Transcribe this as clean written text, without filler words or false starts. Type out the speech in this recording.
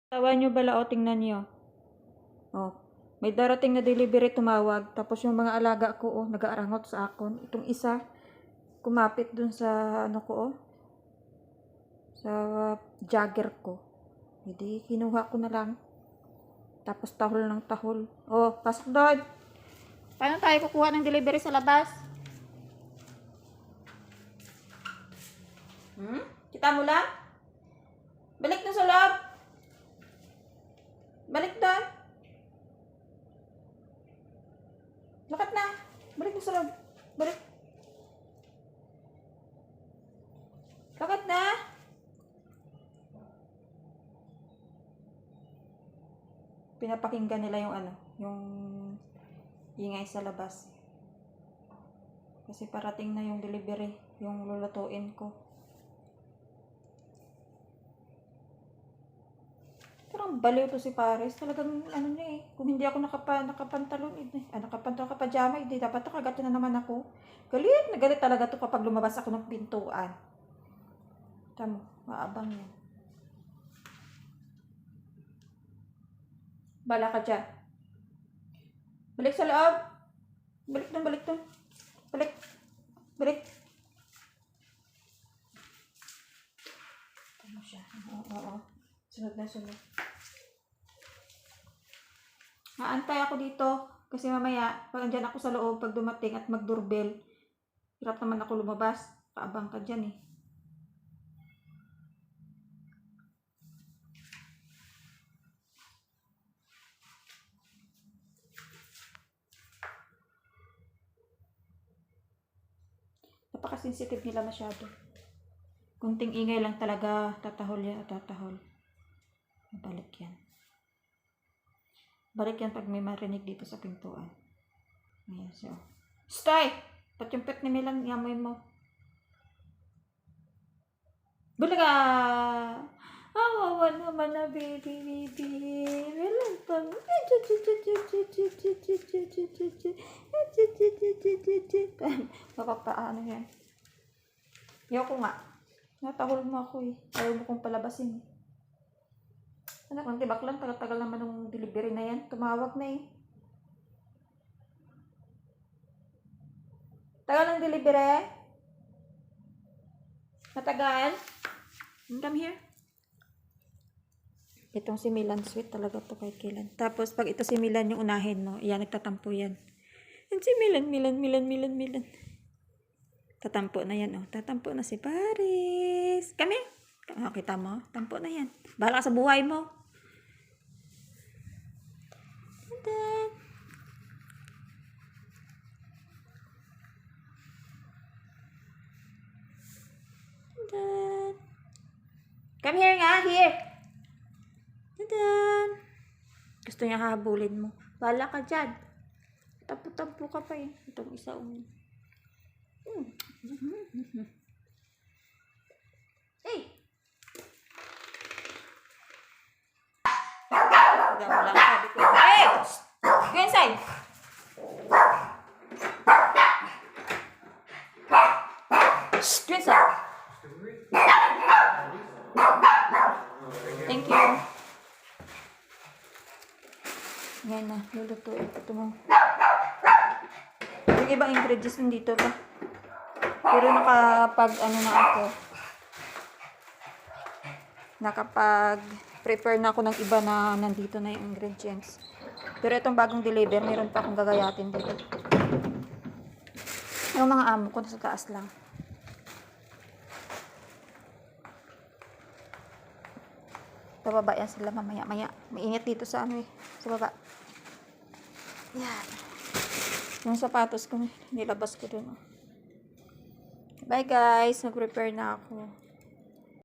Tawa nyo bala, o, tingnan nyo. Oh, may darating na delivery, tumawag. Tapos yung mga alaga ko, oh, nag-aarangot sa akon. Itong isa, kumapit dun sa, ano ko, oh, sa jogger ko. Hindi, kinuha ko na lang. Tapos tahol ng tahol. Oh, pasok doon. Paano tayo kukuha ng delivery sa labas? Kita mo lang? Balik na sa loob. Balik doon. Lakat na. Balik na sa loob. Balik. Lakat na. Pinapakinggan nila yung ano, yung ingay sa labas. Kasi parating na yung delivery, yung lulutuin ko. Parang baliw to si Paris. Talagang ano niya eh. Kung hindi ako nakapantalon, nakapajama, hindi dapat nakagato na naman ako. Galit na galit talaga to kapag lumabas ako ng pintuan. Tamo, maabang yan. Bala ka dyan. Balik sa loob. Balik doon, balik doon. Balik. Balik. Tamo siya. Oo. Sunod na sunod. Maantay ako dito. Kasi mamaya, pag andyan ako sa loob, pag dumating at mag-doorbell, hirap naman ako lumabas. Paabang ka dyan eh. Napaka-sensitive nila masyado. Kunting ingay lang talaga, tatahol yan at tatahol. Balik yan. Balik yan pag may marinig dito sa pintuan. Ayan, so. Stay! Pat yung pet ni Milan, yamoy mo. Balik ka! Awawa naman na baby. Milan pa. Papapaano yan. Yaw ko nga. Natahol mo ako eh. Ayaw mo kong palabasin. Anak ng tibak lang, tagal-tagal naman ng delivery na yan. Tumawag na eh. Tagal ng delivery? Matagal? Come here. Itong si Milan, sweet talaga to kahit kailan. Tapos pag ito si Milan yung unahin mo, yan, nagtatampo yan. Yan si Milan. Tatampo na yan, oh. Tatampo na si Paris. Kami. Oh, kita mo? Tampo na yan. Bahala ka sa buhay mo. Come here nga, here. Gusto niya habulin mo. Bahala ka dyan. Tampo-tampo ka pa eh. Itong isa Hey! Huwag mo lang sabi ko. Hey! Go inside! Shh! Go inside! Thank you. Ngayon na, lulutuin ito mo. Yung ibang ingredients nandito pa. Pero nakapag-prepare na ako ng iba na nandito na yung ingredients. Pero itong bagong deliver, meron pa akong gagayatin dito. Yung mga amo ko nasa taas lang. Sa baba yan sila mamaya. Mainit dito sa sa baba. Yan. Yung sapatos ko, nilabas ko dun. Bye guys, nag-prepare na ako.